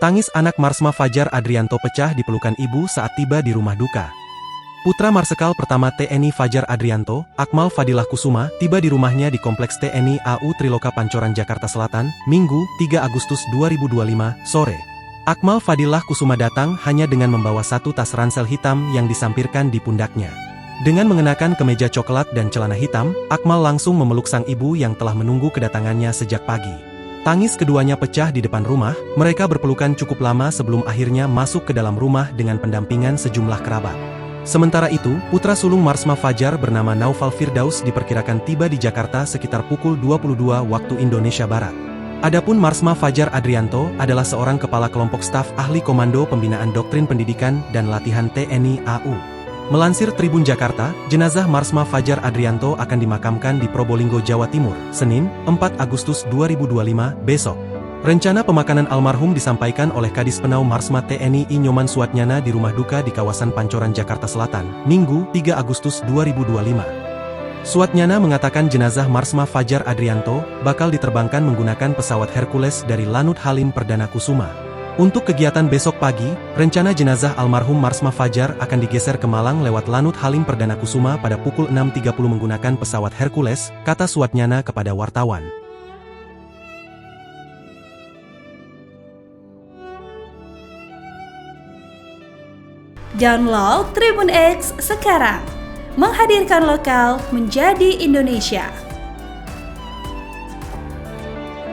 Tangis anak Marsma Fajar Adrianto pecah di pelukan ibu saat tiba di rumah duka. Putra Marsikal pertama TNI Fajar Adrianto, Akmal Fadilah Kusuma, tiba di rumahnya di Kompleks TNI AU Triloka Pancoran Jakarta Selatan, Minggu, 3 Agustus 2025, sore. Akmal Fadilah Kusuma datang hanya dengan membawa satu tas ransel hitam yang disampirkan di pundaknya. Dengan mengenakan kemeja coklat dan celana hitam, Akmal langsung memeluk sang ibu yang telah menunggu kedatangannya sejak pagi. Tangis keduanya pecah di depan rumah, mereka berpelukan cukup lama sebelum akhirnya masuk ke dalam rumah dengan pendampingan sejumlah kerabat. Sementara itu, putra sulung Marsma Fajar bernama Naufal Firdaus diperkirakan tiba di Jakarta sekitar pukul 22 waktu Indonesia Barat. Adapun Marsma Fajar Adrianto adalah seorang kepala kelompok staf ahli Komando Pembinaan Doktrin Pendidikan dan Latihan TNI AU. Melansir Tribun Jakarta, jenazah Marsma Fajar Adrianto akan dimakamkan di Probolinggo, Jawa Timur, Senin, 4 Agustus 2025, besok. Rencana pemakaman almarhum disampaikan oleh Kadis Penau Marsma TNI I Nyoman Suatnyana di rumah duka di kawasan Pancoran, Jakarta Selatan, Minggu, 3 Agustus 2025. Suatnyana mengatakan jenazah Marsma Fajar Adrianto bakal diterbangkan menggunakan pesawat Hercules dari Lanut Halim Perdana Kusuma. Untuk kegiatan besok pagi, rencana jenazah almarhum Marsma Fajar akan digeser ke Malang lewat Lanut Halim Perdana Kusuma pada pukul 6.30 menggunakan pesawat Hercules, kata Suatnyana kepada wartawan. Download Tribun X sekarang, menghadirkan lokal menjadi Indonesia.